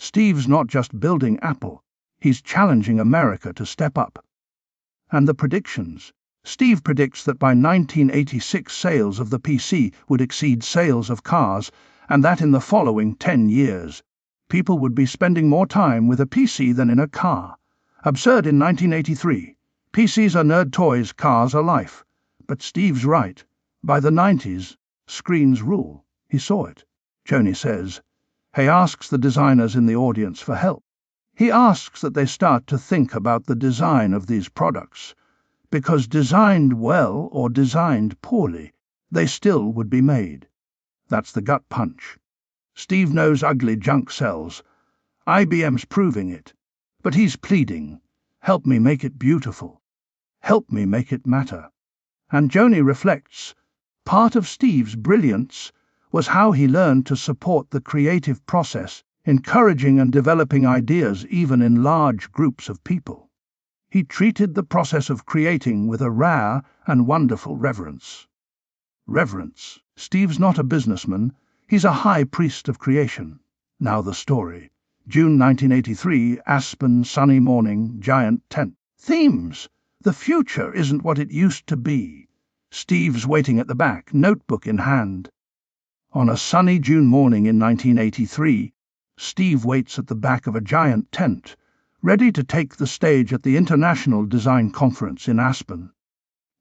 Steve's not just building Apple, he's challenging America to step up. And the predictions. Steve predicts that by 1986 sales of the PC would exceed sales of cars, and that in the following 10 years, people would be spending more time with a PC than in a car. Absurd in 1983. PCs are nerd toys, cars are life. But Steve's right. By the 90s, screens rule. He saw it. Joni says. He asks the designers in the audience for help. He asks that they start to think about the design of these products, because designed well or designed poorly, they still would be made. That's the gut punch. Steve knows ugly junk sells. IBM's proving it. But he's pleading, help me make it beautiful. Help me make it matter. And Joni reflects, part of Steve's brilliance was how he learned to support the creative process, encouraging and developing ideas even in large groups of people. He treated the process of creating with a rare and wonderful reverence. Reverence. Steve's not a businessman, he's a high priest of creation. Now the story. June 1983, Aspen, sunny morning, giant tent. Themes. The future isn't what it used to be. Steve's waiting at the back, notebook in hand. On a sunny June morning in 1983, Steve waits at the back of a giant tent, ready to take the stage at the International Design Conference in Aspen.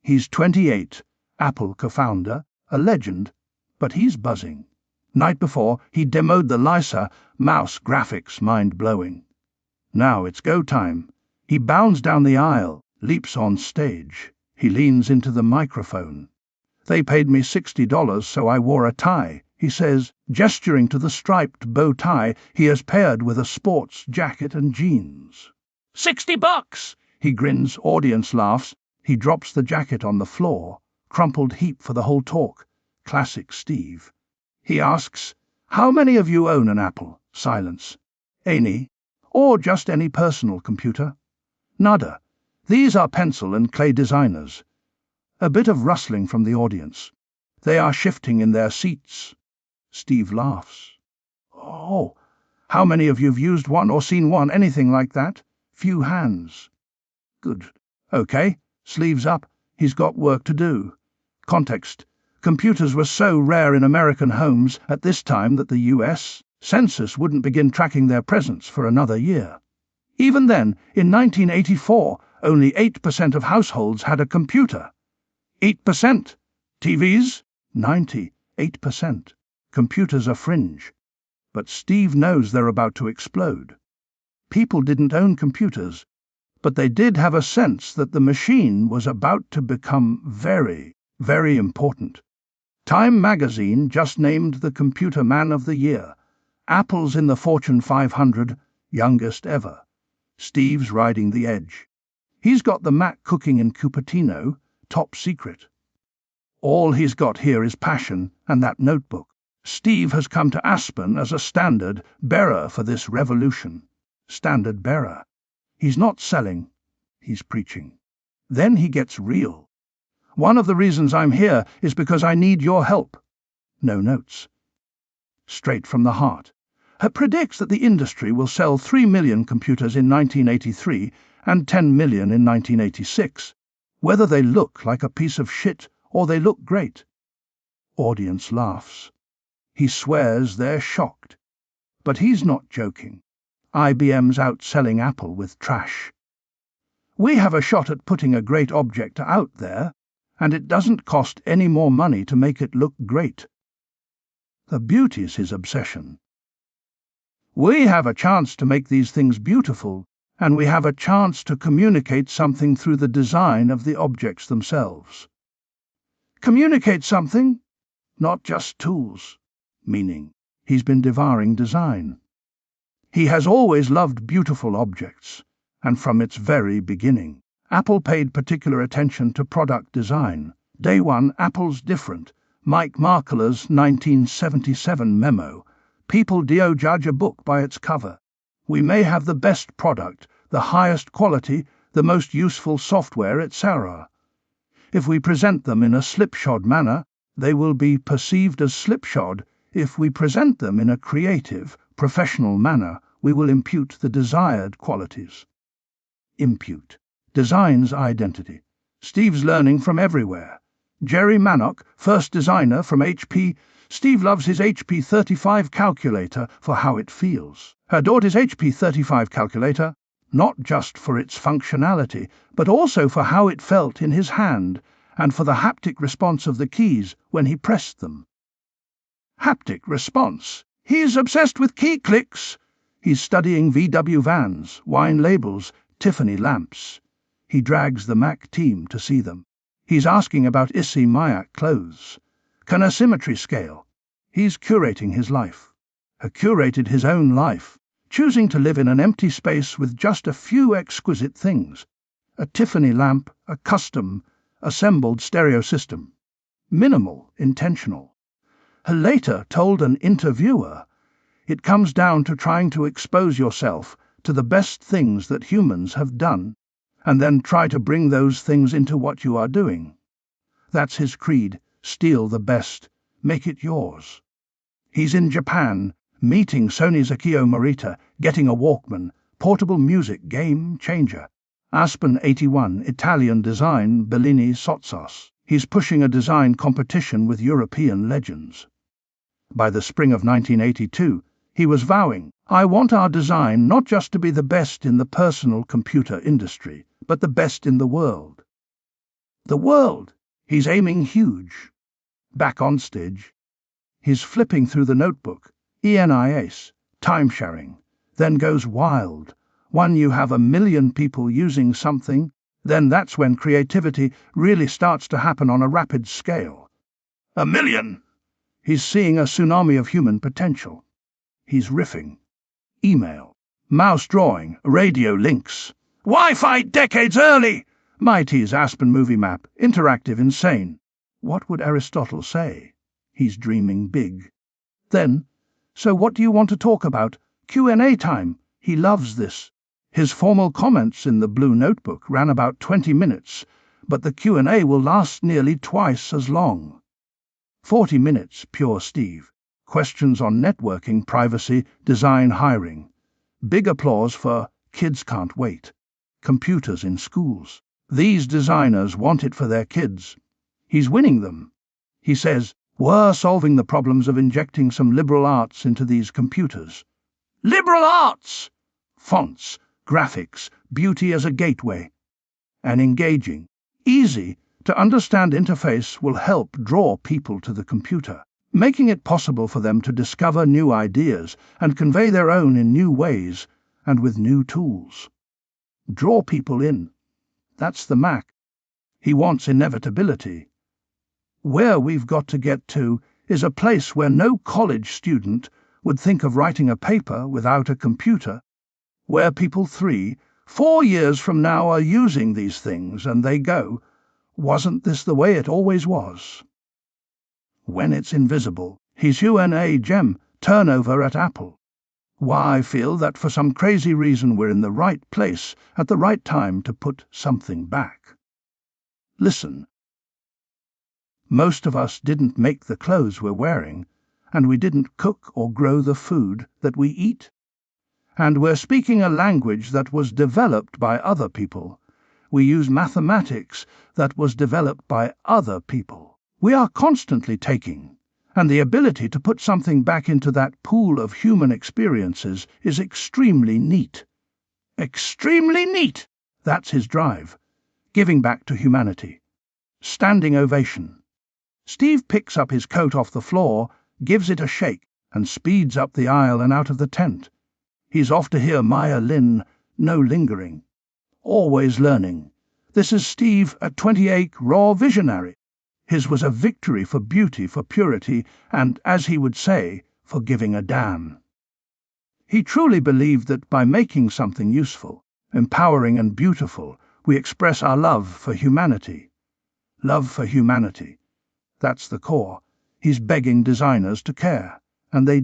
He's 28, Apple co-founder, a legend, but he's buzzing. Night before, he demoed the Lisa mouse graphics, mind-blowing. Now it's go time. He bounds down the aisle, leaps on stage. He leans into the microphone. They paid me $60, so I wore a tie, he says, gesturing to the striped bow tie he has paired with a sports jacket and jeans. $60! He grins, audience laughs. He drops the jacket on the floor, crumpled heap for the whole talk. Classic Steve. He asks, how many of you own an Apple? Silence. Any? Or just any personal computer? Nada. These are pencil and clay designers. A bit of rustling from the audience. They are shifting in their seats. Steve laughs. Oh, how many of you've used one or seen one, anything like that? Few hands. Good. Okay, sleeves up. He's got work to do. Context. Computers were so rare in American homes at this time that the US Census wouldn't begin tracking their presence for another year. Even then, in 1984, only 8% of households had a computer. 8%. TVs? 98%. Computers are fringe. But Steve knows they're about to explode. People didn't own computers, but they did have a sense that the machine was about to become very, very important. Time magazine just named the Computer Man of the Year. Apple's in the Fortune 500, youngest ever. Steve's riding the edge. He's got the Mac cooking in Cupertino, top secret. All he's got here is passion and that notebook. Steve has come to Aspen as a standard bearer for this revolution. Standard bearer. He's not selling, he's preaching. Then he gets real. One of the reasons I'm here is because I need your help. No notes. Straight from the heart. It predicts that the industry will sell 3 million computers in 1983 and 10 million in 1986, whether they look like a piece of shit or they look great. Audience laughs. He swears they're shocked. But he's not joking. IBM's outselling Apple with trash. We have a shot at putting a great object out there, and it doesn't cost any more money to make it look great. The beauty's his obsession. We have a chance to make these things beautiful, and we have a chance to communicate something through the design of the objects themselves. Communicate something, not just tools. Meaning, he's been devouring design. He has always loved beautiful objects, and from its very beginning, Apple paid particular attention to product design. Day one, Apple's different. Mike Markkula's 1977 memo. People do judge a book by its cover. We may have the best product, the highest quality, the most useful software, etc. If we present them in a slipshod manner, they will be perceived as slipshod. If we present them in a creative, professional manner, we will impute the desired qualities. Impute. Design's identity. Steve's learning from everywhere. Jerry Mannock, first designer from HP. Steve loves his HP 35 calculator for how it feels. Her daughter's HP 35 calculator, not just for its functionality, but also for how it felt in his hand, and for the haptic response of the keys when he pressed them. Haptic response. He's obsessed with key clicks. He's studying VW vans, wine labels, Tiffany lamps. He drags the Mac team to see them. He's asking about Issey Miyake clothes. Can a symmetry scale? He's curating his life. Curated his own life, choosing to live in an empty space with just a few exquisite things. A Tiffany lamp, a custom, assembled stereo system. Minimal, intentional. He later told an interviewer, "It comes down to trying to expose yourself to the best things that humans have done, and then try to bring those things into what you are doing." That's his creed: steal the best, make it yours. He's in Japan, meeting Sony's Akio Morita, getting a Walkman, portable music game changer. Aspen 81, Italian design, Bellini Sotsas. He's pushing a design competition with European legends. By the spring of 1982, he was vowing, "I want our design not just to be the best in the personal computer industry, but the best in the world." The world! He's aiming huge. Back on stage, he's flipping through the notebook, ENIACE, time-sharing, then goes wild. When you have 1 million people using something, then that's when creativity really starts to happen on a rapid scale. 1 million! He's seeing a tsunami of human potential. He's riffing. Email, mouse drawing, radio links. Wi-Fi decades early! Mighty's Aspen movie map, interactive, insane. What would Aristotle say? He's dreaming big. Then, "So what do you want to talk about?" Q&A time. He loves this. His formal comments in the blue notebook ran about 20 minutes, but the Q&A will last nearly twice as long. 40 minutes, pure Steve. Questions on networking, privacy, design, hiring. Big applause for "Kids Can't Wait." Computers in schools. These designers want it for their kids. He's winning them. He says, "We're solving the problems of injecting some liberal arts into these computers." Liberal arts! Fonts, graphics, beauty as a gateway. An engaging, easy to understand interface will help draw people to the computer, making it possible for them to discover new ideas and convey their own in new ways and with new tools. Draw people in. That's the Mac. He wants inevitability. Where we've got to get to is a place where no college student would think of writing a paper without a computer, where people 3, 4 years from now are using these things and they go, "Wasn't this the way it always was?" When it's invisible, he's UNA gem, turnover at Apple. Why, I feel that for some crazy reason we're in the right place at the right time to put something back. Listen. Most of us didn't make the clothes we're wearing, and we didn't cook or grow the food that we eat. And we're speaking a language that was developed by other people. We use mathematics that was developed by other people. We are constantly taking, and the ability to put something back into that pool of human experiences is extremely neat. Extremely neat! That's his drive. Giving back to humanity. Standing ovation. Steve picks up his coat off the floor, gives it a shake, and speeds up the aisle and out of the tent. He's off to hear Maya Lin, no lingering. Always learning. This is Steve at 28, raw visionary. His was a victory for beauty, for purity, and, as he would say, for giving a damn. He truly believed that by making something useful, empowering and beautiful, we express our love for humanity. Love for humanity. That's the core. He's begging designers to care, and they